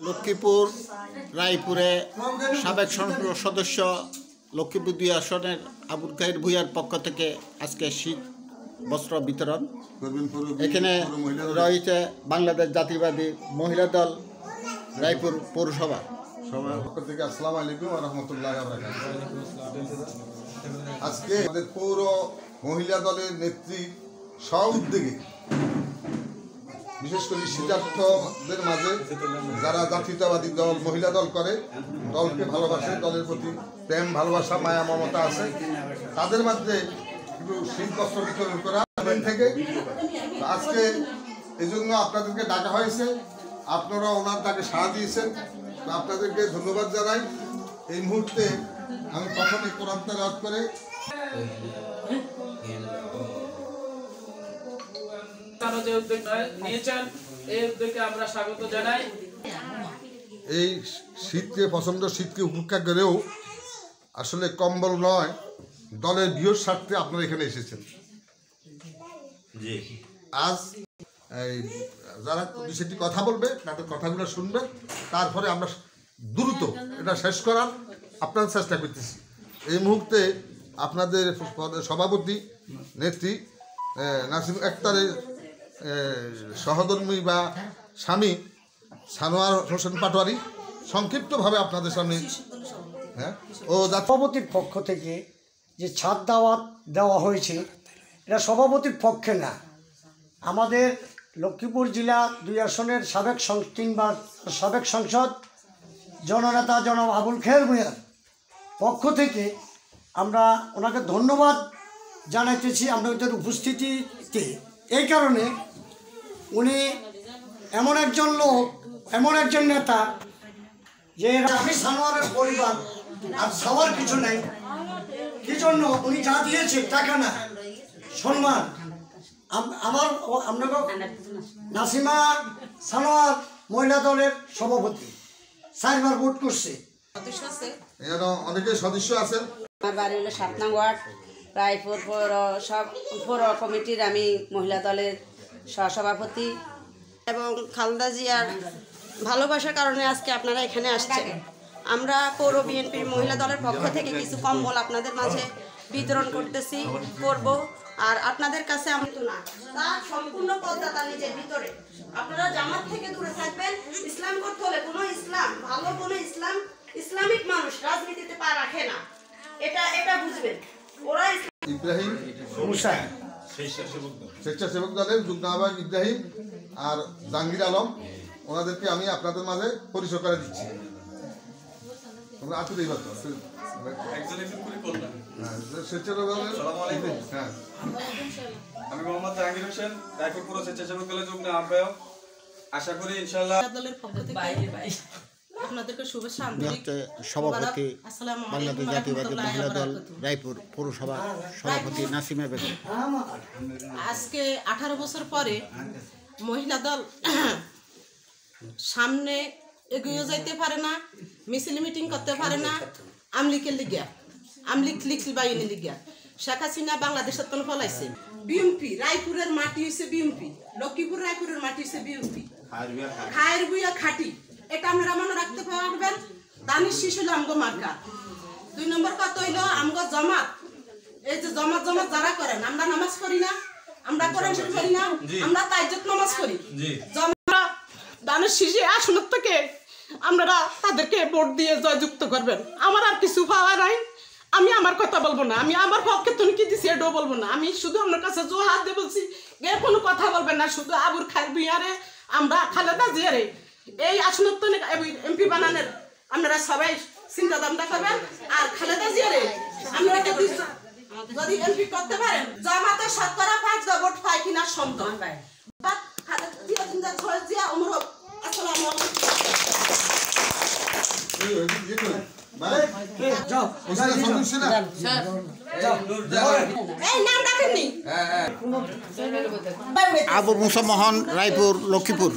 লক্ষ্মীপুর রায়পুরে সাবেক সংসদ সদস্য লক্ষ্মীপুর ২ আসনের আবুল খায়ের ভূঁইয়ার পক্ষ থেকে আজকে শীত বস্ত্র বিতরণ। এখানে রয়েছে বাংলাদেশ জাতীয়বাদী মহিলা দল রায়পুর পৌরসভা সবার পক্ষ থেকে আসসালামু আলাইকুম ওয়া রাহমাতুল্লাহি ওয়া বারাকাতুহু। আজকে আমাদের পৌর মহিলা দলের নেত্রী সহ-উদ্যোগে বিশেষ করে শীতার্থদের মাঝে যারা জাতীয়তাবাদী দল মহিলা দল করে, দলকে ভালোবাসে, দলের প্রতি প্রেম ভালোবাসা মায়া মমতা আছে, তাদের মধ্যে একটু শীত বস্ত্র বিতরণ করা থেকে আজকে এই জন্য আপনাদেরকে ডাকা হয়েছে। আপনারা ওনার ডাকে সাড়া দিয়েছেন, আপনাদেরকে ধন্যবাদ জানাই। এই মুহূর্তে আমি প্রথমে কোরআন তেলাওয়াত করে যে উদ্যোগ নিয়েছেন এই উদ্যোগকে আমরা স্বাগত জানাই। এই শীতকে প্রচণ্ড শীতকে উপেক্ষা করেও আসলে কম্বল নয়, দলের বৃহৎ স্বার্থে আপনারা এখানে এসেছেন। আজ এই যারা বিষয়টি কথা বলবে তাদের কথাগুলো শুনবেন, তারপরে আমরা দ্রুত এটা শেষ করার আপনার চেষ্টা করতেছি। এই মুহূর্তে আপনাদের সভাপতি নেত্রী নাসিম আক্তারের সহধর্মী বা স্বামী সানোয়ার হোসেন পাটোয়ারি সংক্ষিপ্তভাবে আপনাদের সামনে সভাপতির পক্ষ থেকে যে ছাদ দাওয়াত দেওয়া হয়েছে এটা সভাপতির পক্ষে না, আমাদের লক্ষ্মীপুর জেলা ২ আসনের সাবেক সংসদ জননেতা জনাব আবুল খায়ের ভূঁইয়ার পক্ষ থেকে আমরা ওনাকে ধন্যবাদ জানাইতেছি আমাদের উপস্থিতিতে। এই কারণে উনি এমন একজন লোক, এমন একজন নেতা যে আমি সানোয়ারের পরিবার আর সবার কিছু নাই, কি জন্য উনি যা দিয়েছে টাকা না, সম্মান। আমার আপনাকে নাসিমা সানোয়ার মহিলা দলের সভাপতি 4 বার ভোট করছে, অনেকে সদস্য আছেন। আমার বাড়ি হলো 7 নং ওয়ার্ড রায়পুর পৌর কমিটির আমি মহিলা দলের সহসভাপতি এবং খালেদা জিয়ার ভালোবাসার কারণে আজকে আপনারা এখানে আসছেন। আমরা পৌর বিএনপির মহিলা দলের পক্ষ থেকে কিছু কম্বল আপনাদের মাঝে বিতরণ করব। আর আপনাদের কাছে আমি তো না, তার সম্পূর্ণ পর্দা তার নিজের ভিতরে। আপনারা জামাত থেকে দূরে থাকবেন। ইসলাম করতে হলে কোনো ইসলাম, ভালো কোনো ইসলামিক মানুষ রাজনীতিতে পা রাখে না, এটা বুঝবেন। ওরা ইব্রাহিম স্বেচ্ছাসেবক দলের যুগ্ম আহ্বায়ক ইব্রাহিম আর জাহাঙ্গীর আলম, ওনাদেরকে আমি আপনাদের মাঝে পরিচয় করে দিচ্ছি। তোমরা আসলে আমি মোহাম্মদ জাহাঙ্গীর হোসেন, রায়পুর পৌর স্বেচ্ছাসেবক দলের যুগ্ম আহ্বায়ক। আশা করি ইনশাআল্লাহ দলের পক্ষ থেকে আপনাদেরকে শুভেচ্ছা। সভাপতি বাংলাদেশ জাতীয়বাদী মহিলা দল রায়পুর পৌরসভা সভাপতি নাসিমা বেগম। আজকে 18 বছর পরে মহিলা দল সামনে এগিয়ে যাইতে পারে না, মিছিল মিটিং করতে পারে না। আমলিকের লিগিয়া, আমলিক লিখল বাইনি লিগিয়া শেখ হাসিনা বাংলাদেশের তন ফলাইছে। বিএমপি রায়পুরের মাটি হয়েছে বিএমপি, লক্ষ্মীপুর রায়পুরের মাটি হয়েছে বিএমপি, খায়ের বুয়া খাটি। এটা আপনারা মনে রাখতে পারবেন। দানিশ শিশু হলো আমগো মার্কা। 2 নম্বর কথা হইলো আমগো জামাত। এই যে জামাত যারা করেন, আমরা নামাজ পড়ি না, আমরা কোরআন শরীফ পড়ি না, আমরা তাহাজ্জুদ নামাজ পড়ি। জামাত দানিশ শিশু আসনের থেকে আপনারা তাদেরকে ভোট দিয়ে জয়যুক্ত করবেন। আমার আর কিছু পাওয়া নাই, আমি আমার কথা বলবো না, আমি আমার পক্ষে তুমি কি দিছি এটাও বলবো না। আমি শুধু আপনার কাছে জোহার দিয়ে বলছি, কোনো কথা বলবেন না। শুধু আবুল খায়ের ভূঁইয়ারে আমরা খালেদা জিয়ারে এই আসনত এমপি বানানোর আপনারা সবাই চিন্তা ভাবনা করবেন। আর খালেদা জিয়ারে আপনারা যদি এমপি করতে পারেন, জামাতের 5% ভোট পায় কিনা সন্দেহ। আসসালামু আবু মুসা মোহন, রায়পুর, লক্ষ্মীপুর।